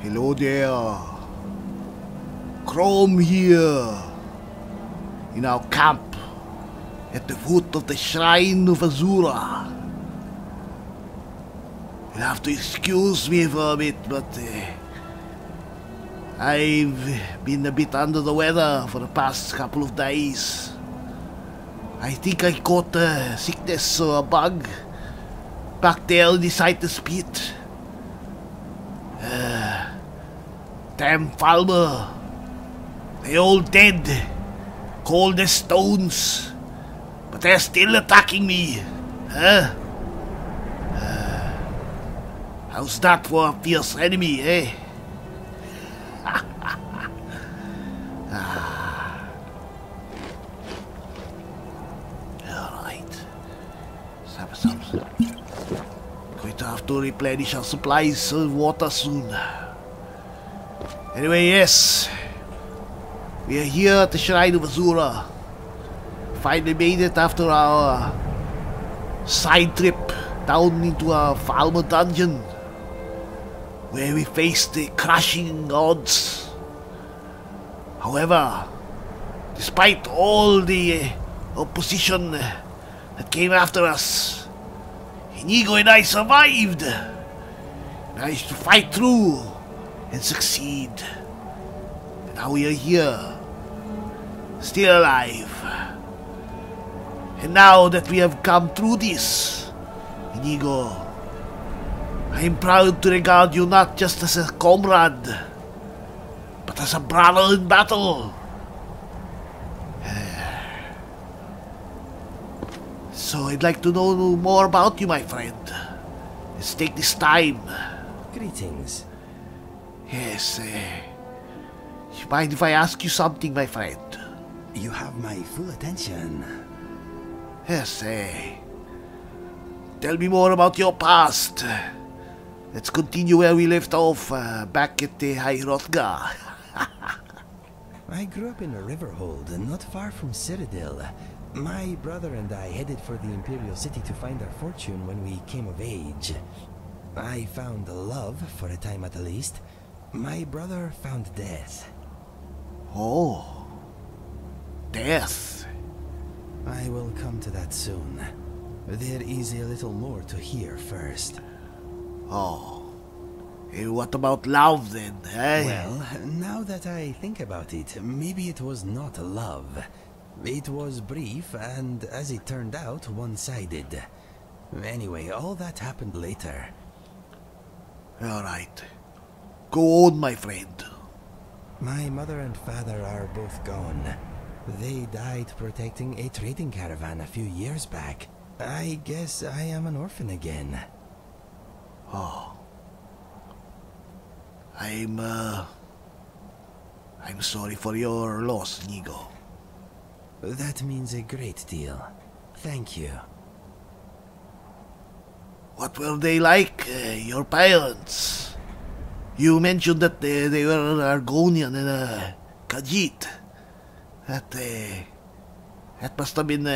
Hello there. Crom here. In our camp at the foot of the Shrine of Azura. You'll have to excuse me for a bit, but I've been a bit under the weather for the past couple of days. I think I caught a sickness or a bug back there inside the pit. Damn Falmer. They're all dead, cold as stones, but they're still attacking me. Huh? How's that for a fierce enemy, eh? Alright. Let's have some. Going to have to replenish our supplies of water soon. Anyway, yes. We are here at the Shrine of Azura. Finally made it after our side trip down into a Falmer dungeon, where we faced the crushing odds. However, despite all the opposition that came after us, Inigo and I survived. Managed to fight through and succeed. And now we are here, still alive. And now that we have come through this, Inigo, I am proud to regard you not just as a comrade, but as a brother in battle. So I'd like to know more about you, my friend. Let's take this time. Greetings. Yes, you mind if I ask you something, my friend? You have my full attention. Yes, tell me more about your past. Let's continue where we left off, back at the High Hrothgar. I grew up in a riverhold, not far from Cyrodiil. My brother and I headed for the Imperial City to find our fortune when we came of age. I found love, for a time at least. My brother found death. Oh. Death. I will come to that soon. There is a little more to hear first. Oh. What about love then, eh? Well, now that I think about it, maybe it was not love. It was brief and, as it turned out, one-sided. Anyway, all that happened later. Alright. Go on, my friend. My mother and father are both gone. They died protecting a trading caravan a few years back. I guess I am an orphan again. Oh. I'm sorry for your loss, Inigo. That means a great deal. Thank you. What were they like, your parents? You mentioned that they were Argonian and Khajiit. That must have been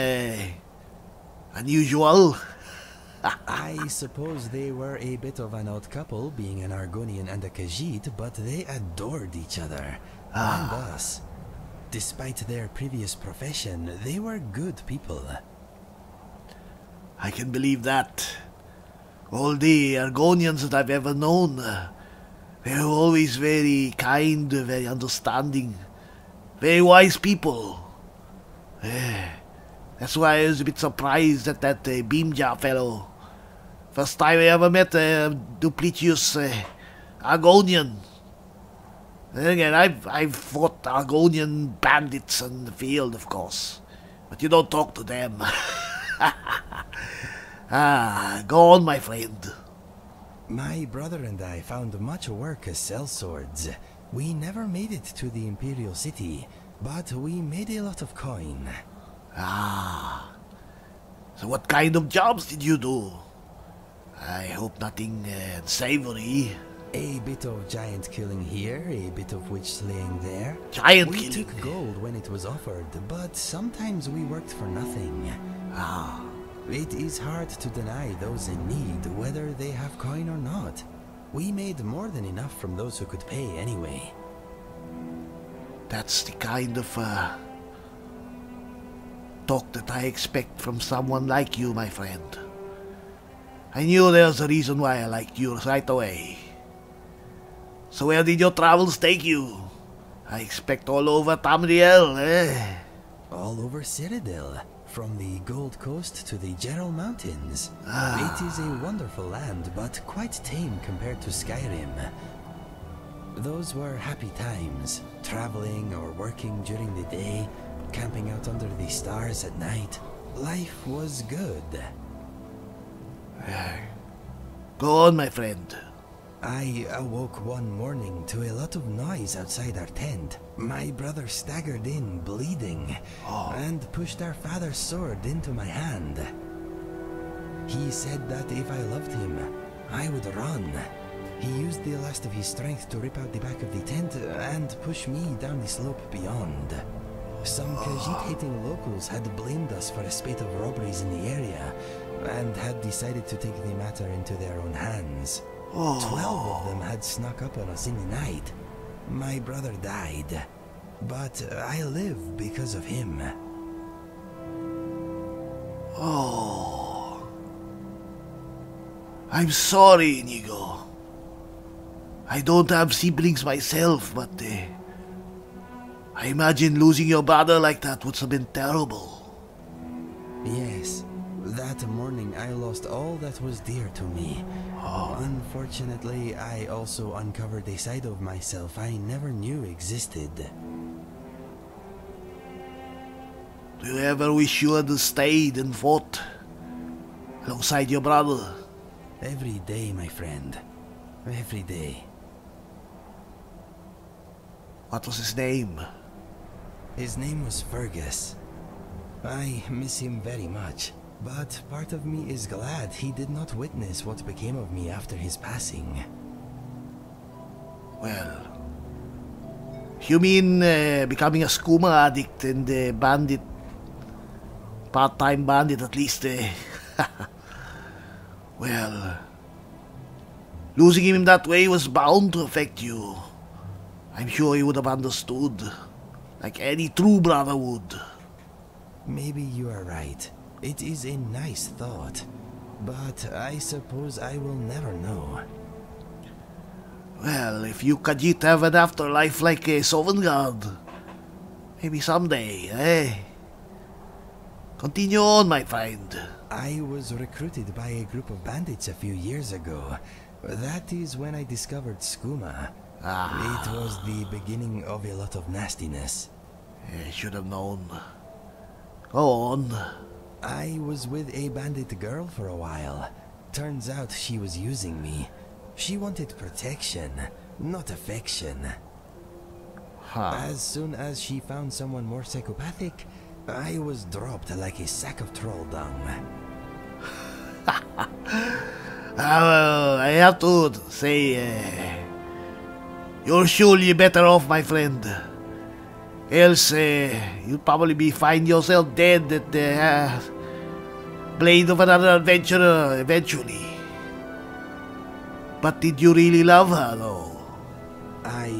unusual. I suppose they were a bit of an odd couple, being an Argonian and a Khajiit, but they adored each other and us. Despite their previous profession, they were good people. I can believe that. All the Argonians that I've ever known, they were always very kind, very understanding, very wise people. That's why I was a bit surprised at that Beamjar fellow. First time I ever met a Duplicius Argonian. Then again, I've fought Argonian bandits in the field, of course. But you don't talk to them. Go on, my friend. My brother and I found much work as sellswords. We never made it to the Imperial City, but we made a lot of coin. So what kind of jobs did you do? I hope nothing savory. A bit of giant killing here, a bit of witch slaying there. Giant We killing. took gold when it was offered, but sometimes we worked for nothing. Ah, It is hard to deny those in need, whether they have coin or not. We made more than enough from those who could pay anyway. that's the kind of talk that I expect from someone like you, my friend. I knew there was a reason why I liked you right away. So where did your travels take you? I expect all over Tamriel, eh? All over Cyrodiil, from the Gold Coast to the Gerald Mountains. It is a wonderful land, but quite tame compared to Skyrim. Those were happy times, traveling or working during the day, camping out under the stars at night. Life was good. Go on, my friend. I awoke one morning to a lot of noise outside our tent. My brother staggered in, bleeding, and pushed our father's sword into my hand. He said that if I loved him, I would run. He used the last of his strength to rip out the back of the tent and push me down the slope beyond. Some Khajiit-hating locals had blamed us for a spate of robberies in the area, and had decided to take the matter into their own hands. 12 of them had snuck up on us in the night. My brother died, but I live because of him. Oh. I'm sorry, Inigo. I don't have siblings myself, but I imagine losing your brother like that would have been terrible. Yes, that morning I lost all that was dear to me. Unfortunately, I also uncovered a side of myself I never knew existed. Do you ever wish you had stayed and fought alongside your brother? Every day, my friend. Every day. What was his name? His name was Fergus. I miss him very much, but part of me is glad he did not witness what became of me after his passing. Well, you mean becoming a skooma addict and a bandit, part-time bandit at least, Well, losing him that way was bound to affect you. I'm sure he would have understood, like any true brother would. Maybe you are right. It is a nice thought, but I suppose I will never know. Well, if you Khajiit have an afterlife like a Sovngarde, maybe someday, eh? Continue on, my friend. I was recruited by a group of bandits a few years ago. That is when I discovered skooma. It was the beginning of a lot of nastiness. I should have known. Go on. I was with a bandit girl for a while. Turns out she was using me. She wanted protection, not affection. As soon as she found someone more psychopathic, I was dropped like a sack of troll dung. I have to say, you're surely better off, my friend. Else, you'll probably find yourself dead at the blade of another adventurer eventually. But did you really love her, though? I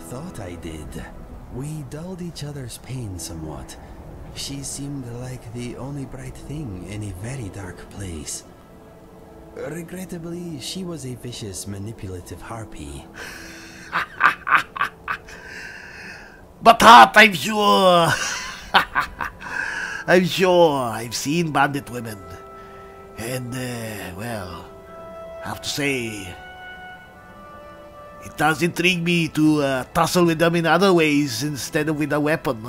thought I did. We dulled each other's pain somewhat. She seemed like the only bright thing in a very dark place. Regrettably, she was a vicious, manipulative harpy. But hot, I'm sure. I'm sure. I've seen bandit women. And, well, I have to say, it does intrigue me to tussle with them in other ways instead of with a weapon.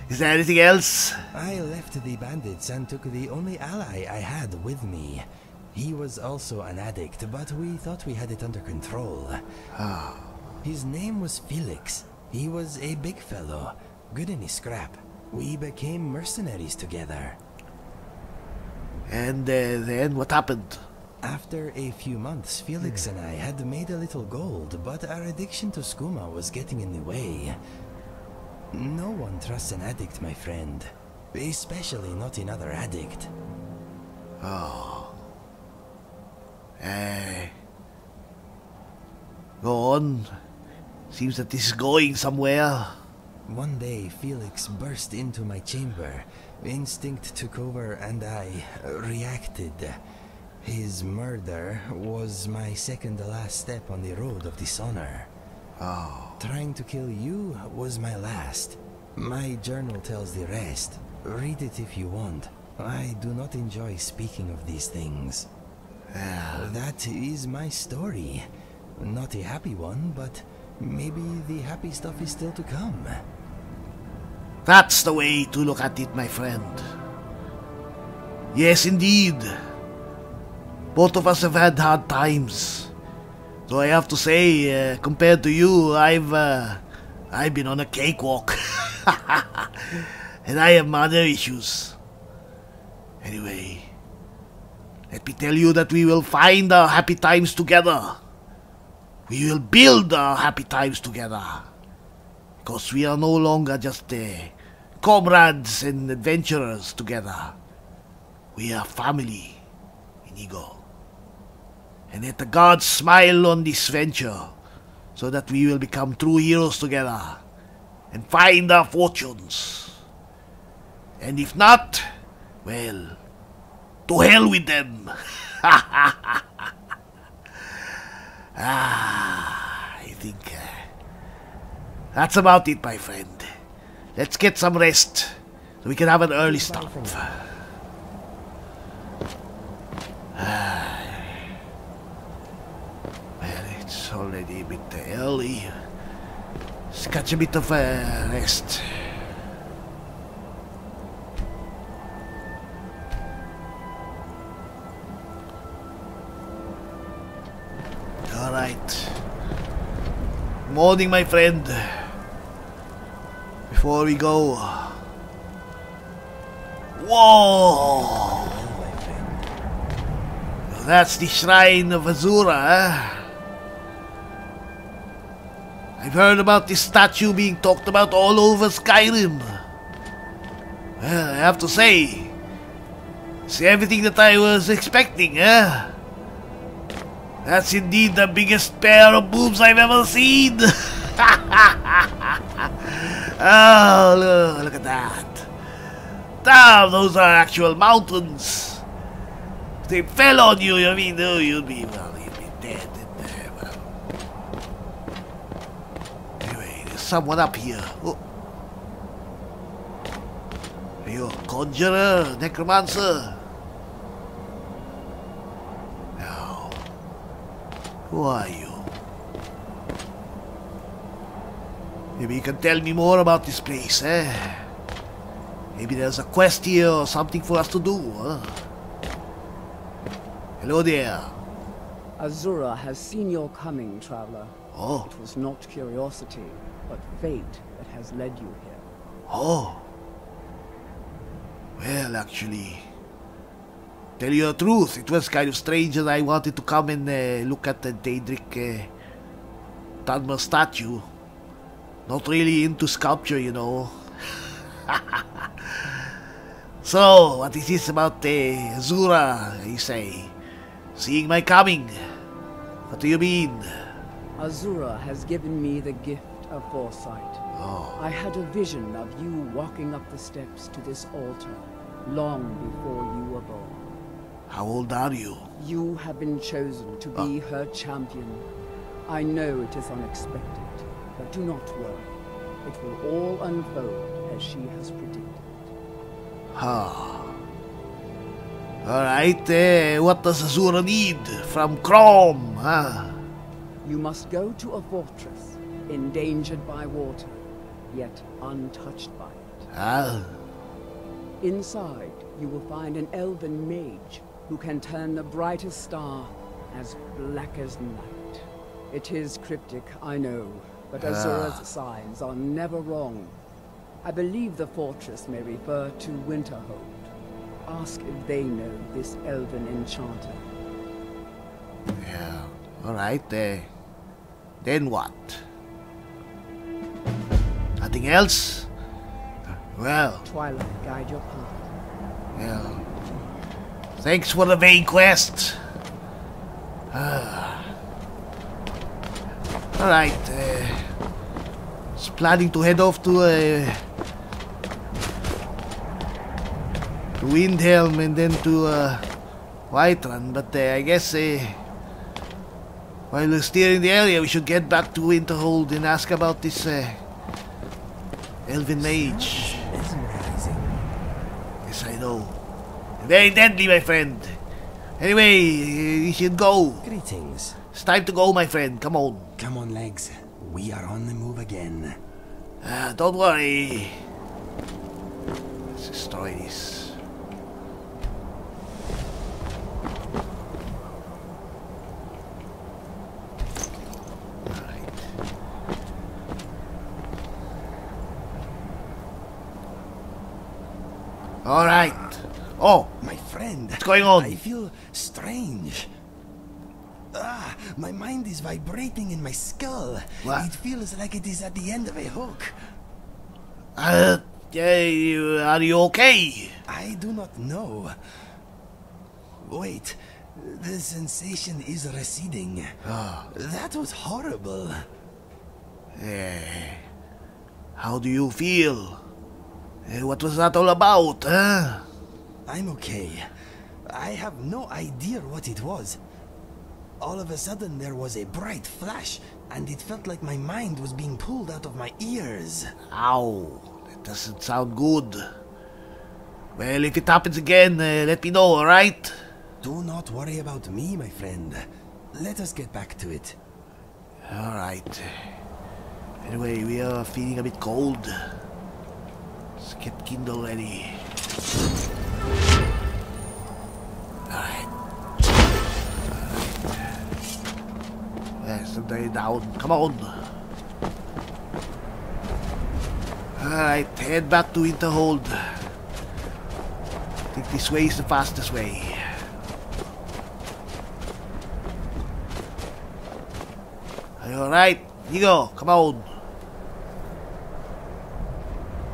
Is there anything else? I left the bandits and took the only ally I had with me. He was also an addict, but we thought we had it under control. His name was Felix. He was a big fellow, good in his scrap. We became mercenaries together. And then what happened? After a few months, Felix and I had made a little gold, but our addiction to skooma was getting in the way. No one trusts an addict, my friend. Especially not another addict. Oh. Go on. Seems that this is going somewhere. One day, Felix burst into my chamber. Instinct took over and I reacted. His murder was my second to last step on the road of dishonor. Oh. Trying to kill you was my last. My journal tells the rest. Read it if you want. I do not enjoy speaking of these things. That is my story. Not a happy one, but maybe the happy stuff is still to come. That's the way to look at it, my friend. Yes, indeed. Both of us have had hard times. So I have to say, compared to you, I've been on a cakewalk. And I have my other issues. Anyway, let me tell you that we will find our happy times together. We will build our happy times together. Because we are no longer just comrades and adventurers together. We are family, Inigo. And let the gods smile on this venture, so that we will become true heroes together, and find our fortunes. And if not, well, to hell with them. I think that's about it, my friend. Let's get some rest, so we can have an early start. Well, it's already a bit early. Let's catch a bit of rest. Alright. Morning, my friend. Before we go. Whoa! That's the Shrine of Azura, eh? I've heard about this statue being talked about all over Skyrim. Well, I have to say, it's everything that I was expecting, eh? That's indeed the biggest pair of boobs I've ever seen. Oh, look at that. Damn, those are actual mountains. If they fell on you, I mean, oh, you'd be dead. Anyway, there's someone up here. Oh. Are you a conjurer, necromancer? No. Who are you? Maybe you can tell me more about this place, eh? Maybe there's a quest here or something for us to do, huh? Hello there. Azura has seen your coming, traveler. Oh. It was not curiosity, but fate that has led you here. Oh. Well, actually, tell you the truth, it was kind of strange that I wanted to come and look at the Daedric Tanmer statue. Not really into sculpture, you know. So, what is this about Azura, you say? Seeing my coming? What do you mean? Azura has given me the gift of foresight. Oh. I had a vision of you walking up the steps to this altar, long before you were born. How old are you? You have been chosen to be her champion. I know it is unexpected, but do not worry. It will all unfold as she has predicted. Huh. Alright, what does Azura need from Crom, huh? You must go to a fortress, endangered by water, yet untouched by it. Ah. Inside, you will find an elven mage who can turn the brightest star as black as night. It is cryptic, I know, but Azura's signs are never wrong. I believe the fortress may refer to Winterhold. Ask if they know this elven enchanter. Alright, then what? Nothing else? Well, Twilight guide your path. well, thanks for the vague quest. Alright, just planning to head off to Windhelm and then to Whiterun, but I guess while we're still in the area, we should get back to Winterhold and ask about this Elven Mage. Yes, I know. Very deadly, my friend. Anyway, we should go. Greetings. It's time to go, my friend. Come on. Come on, legs. We are on the move again. Don't worry. Let's destroy this. Alright. Oh, My friend. what's going on? I feel strange. My mind is vibrating in my skull. What? It feels like it is at the end of a hook. Are you okay? I do not know. Wait, the sensation is receding. That was horrible. How do you feel? What was that all about, huh? I'm okay. I have no idea what it was. All of a sudden there was a bright flash, and it felt like my mind was being pulled out of my ears. Ow, that doesn't sound good. Well, if it happens again, let me know, alright? Do not worry about me, my friend. Let us get back to it. Alright. Anyway, we are feeling a bit cold. Let's get kindle ready. Alright. Yes, I'm down. Come on. Alright, head back to Winterhold. I think this way is the fastest way. Are you alright? You go. Come on.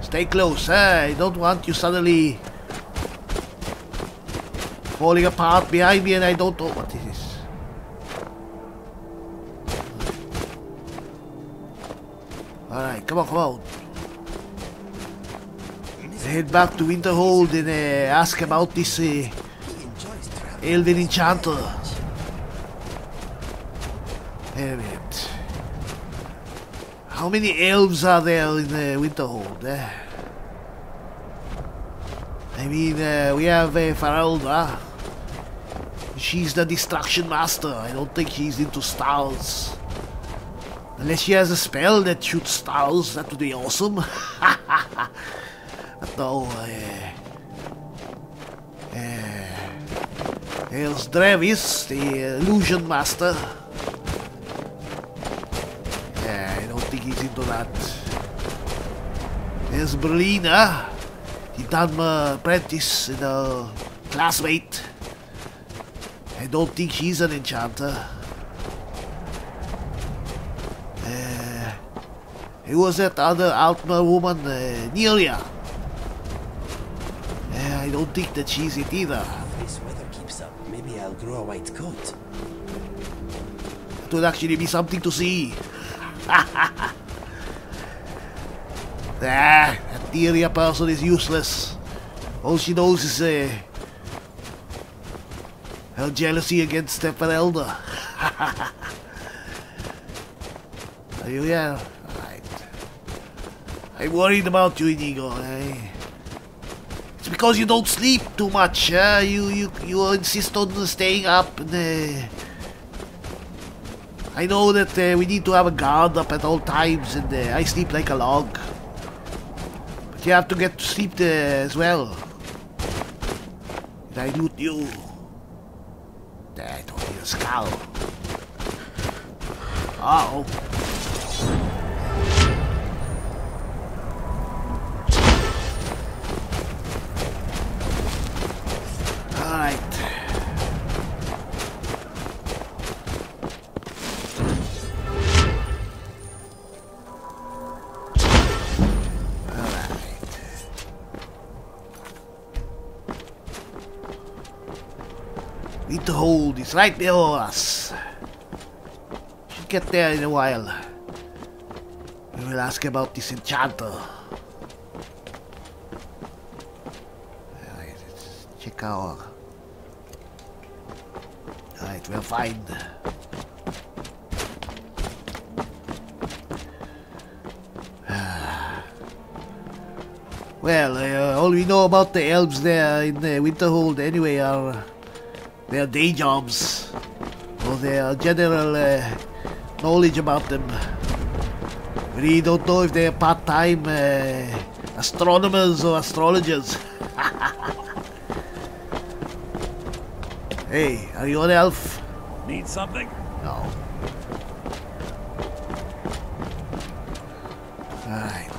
Stay close, I don't want you suddenly falling apart behind me and I don't know what this is. Alright, come on. Head back to Winterhold and ask about this Elven Enchanter. Wait a minute. How many elves are there in Winterhold? I mean, we have Farelda. She's the Destruction Master. I don't think she's into stars. Unless she has a spell that shoots stars, that would be awesome. But no, there's Drevis, the Illusion Master. I don't think he's into that. There's Berlina, the Dharma apprentice and a classmate. I don't think she's an enchanter. Who was that other Altmer woman, Nelia? I don't think that she's it either. If this weather keeps up, maybe I'll grow a white coat. It would actually be something to see. That Nelia person is useless. All she knows is her jealousy against Farelda. Are you here? Alright. I'm worried about you, Inigo. It's because you don't sleep too much. You insist on staying up. And, I know that we need to have a guard up at all times, and I sleep like a log. But you have to get to sleep as well. Did I loot you? I don't need a skull. Uh-oh. Alright. Winterhold is right below us. Should get there in a while. We will ask about this enchanter. Alright, let's check our... Alright, we're fine. Well, all we know about the elves there in Winterhold anyway are their day jobs, or their general knowledge about them. We really don't know if they're part-time astronomers or astrologers. Hey, are you an elf? Need something? No. Alright.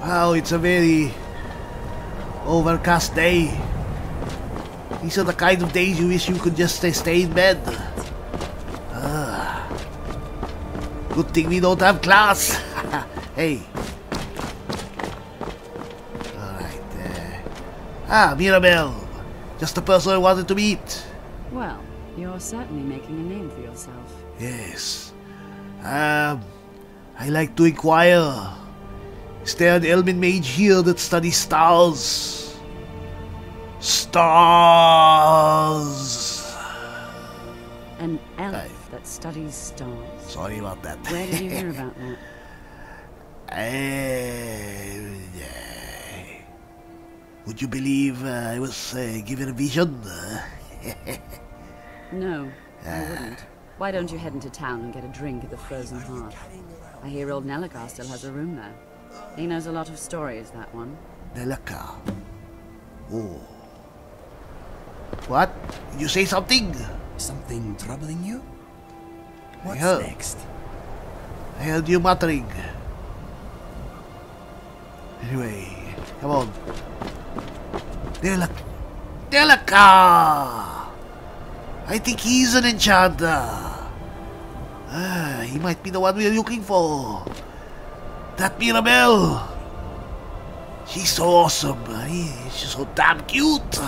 Wow, it's a very overcast day. These are the kind of days you wish you could just stay in bed. Good thing we don't have class. Hey. Alright. Mirabelle. Just the person I wanted to meet. Well, you're certainly making a name for yourself. Yes. I like to inquire. Is there an elven mage here that studies stars? Stars! An elf that studies stars. Sorry about that. Where did you hear about that? Would you believe I was given a vision? No, I wouldn't. Why don't you head into town and get a drink at the Frozen Heart? I hear old Nellicar still has a room there. He knows a lot of stories, that one. Nellicar? Oh. What? Did you say something? Something troubling you? What's next? I heard you muttering. Anyway, come on. Nellicar! I think he's an enchanter. He might be the one we're looking for. That Mirabelle. She's so awesome. She's so damn cute.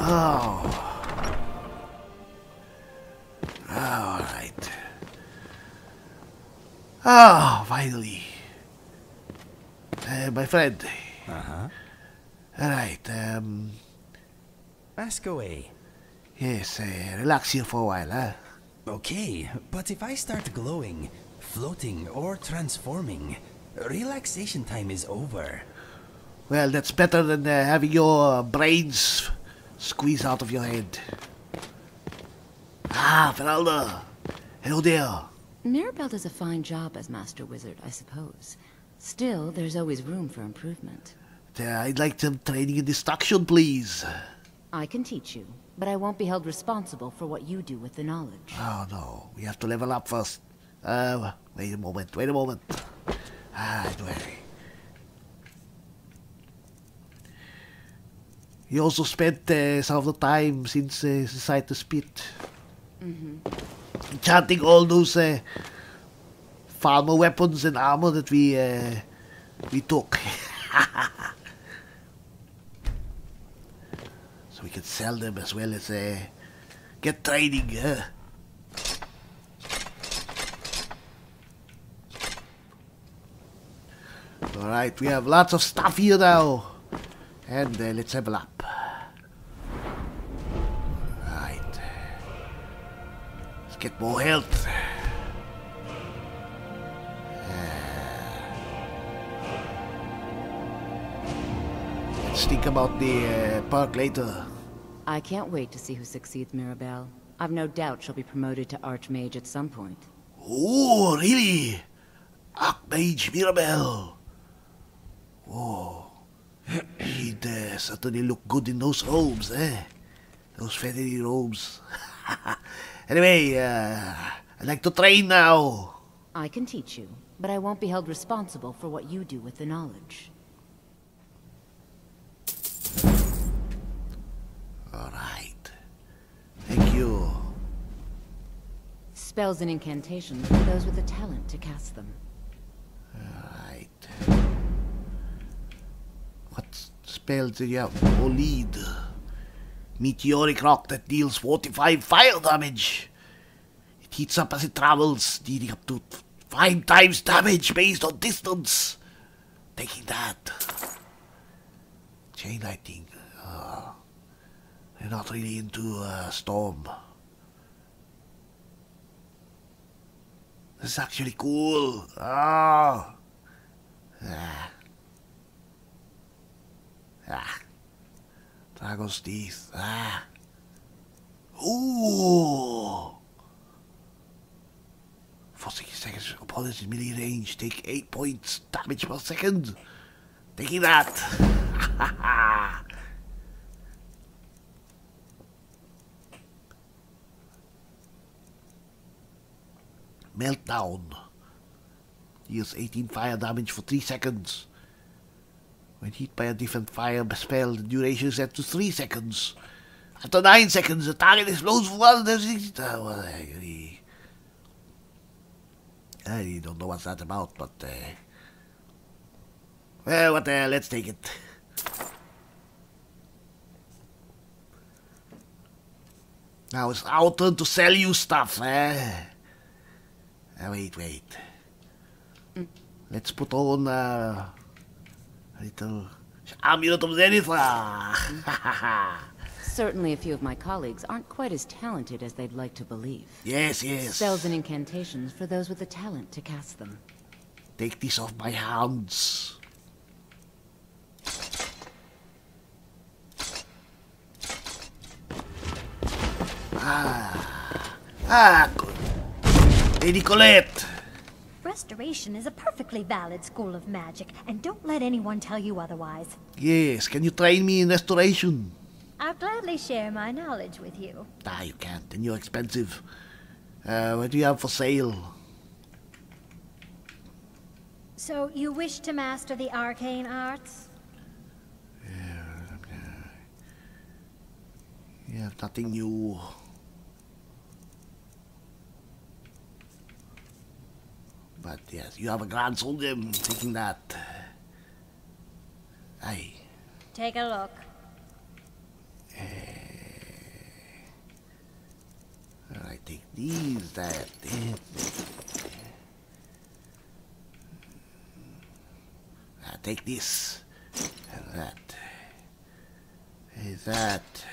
Oh. Alright. Finally. My friend. Alright, Ask away. yes, relax here for a while, huh? Okay, but if I start glowing, floating, or transforming, relaxation time is over. Well, that's better than having your brains squeezed out of your head. Feralda. Hello there. Mirabelle does a fine job as Master Wizard, I suppose. Still, there's always room for improvement. I'd like some training in destruction, please. I can teach you, but I won't be held responsible for what you do with the knowledge. Oh, no. We have to level up first. Wait a moment. Don't worry. He also spent some of the time since Society to Spit. Enchanting all those farmer weapons and armor that we took. So we can sell them as well as get training. Alright, we have lots of stuff here now. And let's level up. Right. Let's get more health. Let's think about the perk later. I can't wait to see who succeeds Mirabelle. I've no doubt she'll be promoted to Archmage at some point. Oh, really? Archmage Mirabelle. Oh. She'd certainly look good in those robes, eh? Those feathery robes. Anyway, I'd like to train now. I can teach you, but I won't be held responsible for what you do with the knowledge. Alright. Spells and incantations for those with the talent to cast them. Alright. What spell do you have? Oh, lead. Meteoric rock that deals 45 fire damage. It heats up as it travels, dealing up to 5 times damage based on distance. Taking that. Chain lightning. They're not really into storm. This is actually cool. Dragon's teeth. Ooh. For 60 seconds, opponents in melee range take 8 points damage per second. Taking that. Meltdown. Deals 18 fire damage for 3 seconds. When hit by a different fire spell, the duration is set to 3 seconds. After 9 seconds, the target explodes for 160. I really don't know what's that about, but well, what the hell, let's take it. Now it's our turn to sell you stuff, wait. Let's put on a little amulet of Zenith. Certainly a few of my colleagues aren't quite as talented as they'd like to believe. Yes. Spells and incantations for those with the talent to cast them. Take this off my hands. Good. Lady Colette. Restoration is a perfectly valid school of magic, and don't let anyone tell you otherwise. Yes, can you train me in restoration? I'll gladly share my knowledge with you. You can't, and you're expensive. What do you have for sale? So, you wish to master the arcane arts? You have nothing new. But yes, you have a grand soul gem. Taking that. Aye. Take a look. Alright, take these, that. Take this. And that. That.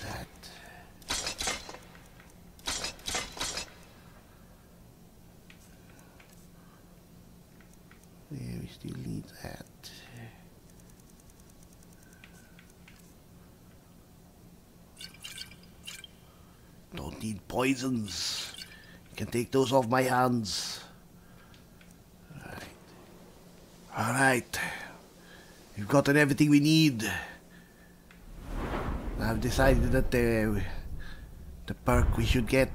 That. Yeah, we still need that. Don't need poisons. You can take those off my hands. Alright. We've gotten everything we need. I've decided that the perk we should get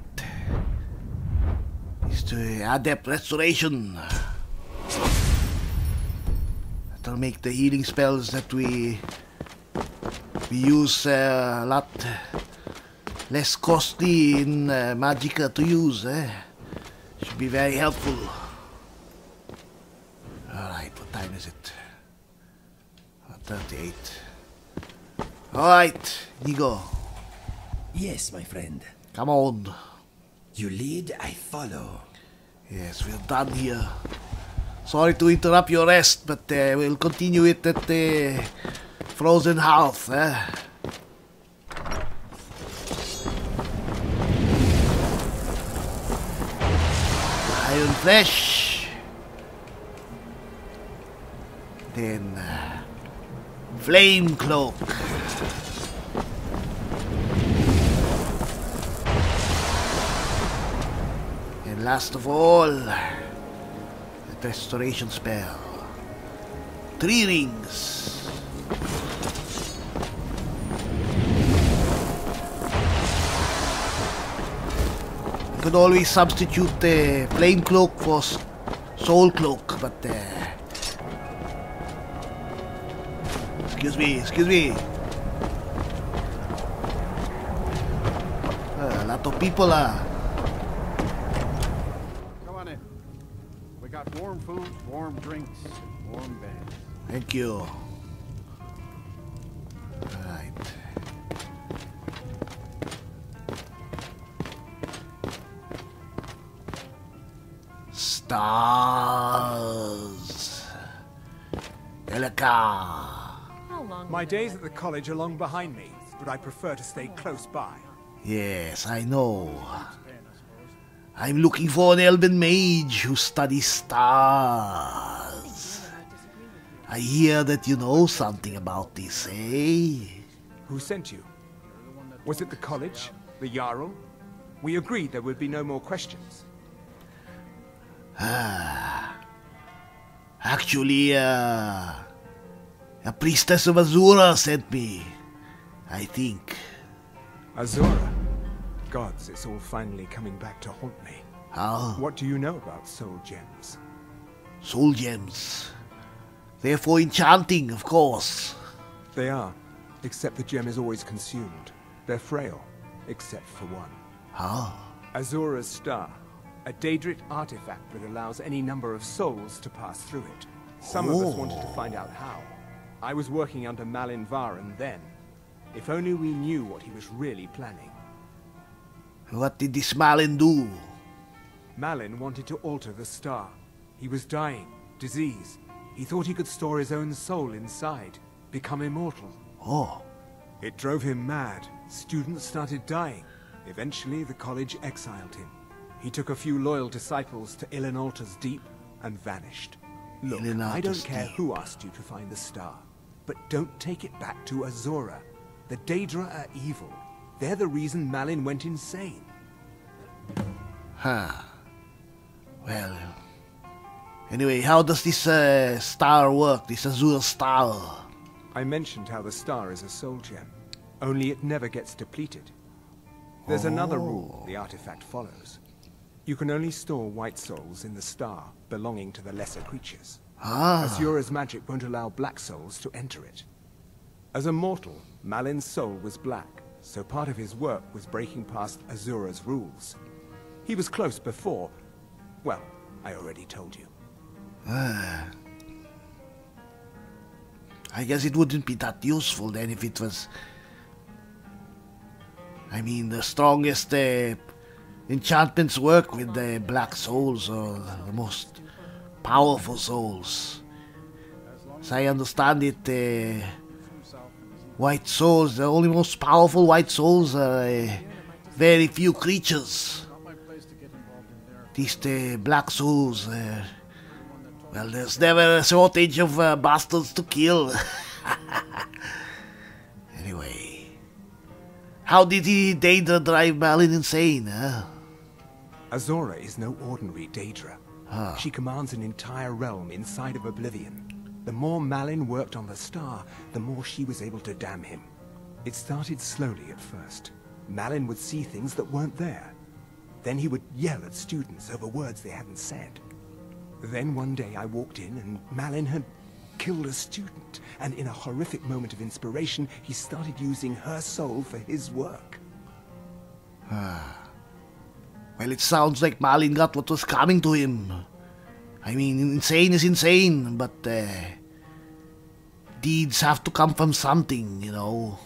is to Adept Restoration. That'll make the healing spells that we use a lot less costly in Magicka to use. Should be very helpful. Alright, what time is it? 38. Alright, Nigo. Yes, my friend. Come on. You lead, I follow. Yes, we're done here. Sorry to interrupt your rest, but we'll continue it at the Frozen Hearth. Iron Flesh. Then Flame Cloak. And last of all, the restoration spell. 3 rings. You could always substitute the Flame Cloak for Soul Cloak, but excuse me. lot of people, Come on in. We got warm food, warm drinks, warm beds. Thank you. Alright. Stars. Delica. My days at the college are long behind me, but I prefer to stay close by. Yes, I know. I'm looking for an elven mage who studies stars. I hear that you know something about this, eh? Who sent you? Was it the college? The Jarl? We agreed there would be no more questions. Actually, a priestess of Azura sent me, I think. Azura? Gods, it's all finally coming back to haunt me. How? What do you know about soul gems? Soul gems. They're for enchanting, of course. They are, except the gem is always consumed. They're frail, except for one. How? Azura's star. A Daedric artifact that allows any number of souls to pass through it. Some of us wanted to find out how. I was working under Malin Varen then. If only we knew what he was really planning. What did this Malin do? Malin wanted to alter the star. He was dying, disease. He thought he could store his own soul inside, become immortal. Oh. It drove him mad. Students started dying. Eventually, the college exiled him. He took a few loyal disciples to Ilinalta's Deep and vanished. Look, I don't care who asked you to find the star, but don't take it back to Azura. The Daedra are evil. They're the reason Malin went insane. Huh. Well... Anyway, how does this star work, this Azure star? I mentioned how the star is a soul gem, only it never gets depleted. There's another rule the artifact follows. You can only store white souls in the star belonging to the lesser creatures. Azura's magic won't allow black souls to enter it. As a mortal, Malin's soul was black, so part of his work was breaking past Azura's rules. He was close before. Well, I already told you. I guess it wouldn't be that useful then if it was... I mean, the strongest enchantments work with the black souls, or the most powerful souls. As I understand it, white souls, the only most powerful white souls are very few creatures. These black souls, well, there's never a shortage of bastards to kill. Anyway, how did the Daedra drive Malin insane, huh? Azura is no ordinary Daedra. She commands an entire realm inside of Oblivion. The more Malin worked on the star, the more she was able to damn him. It started slowly at first. Malin would see things that weren't there. Then he would yell at students over words they hadn't said. Then one day I walked in and Malin had killed a student, and in a horrific moment of inspiration, he started using her soul for his work. Well, it sounds like Malin got what was coming to him. I mean, insane is insane, but deeds have to come from something, you know.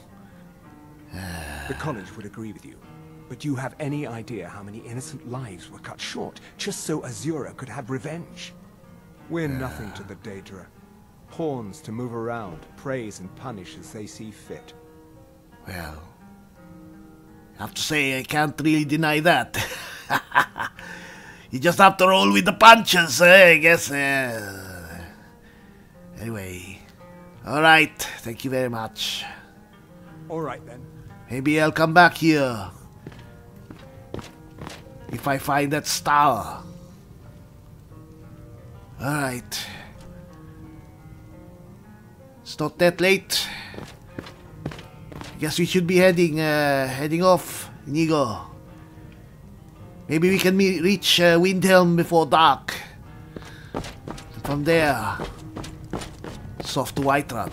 The college would agree with you. But do you have any idea how many innocent lives were cut short just so Azura could have revenge? We're nothing to the Daedra. Pawns to move around, praise and punish as they see fit. Well, I have to say I can't really deny that. You just have to roll with the punches, I guess. Anyway, alright, thank you very much. Alright then. Maybe I'll come back here if I find that star. Alright. It's not that late. I guess we should be heading off, Inigo. Maybe we can reach Windhelm before dark. And from there, it's off to Whiterun.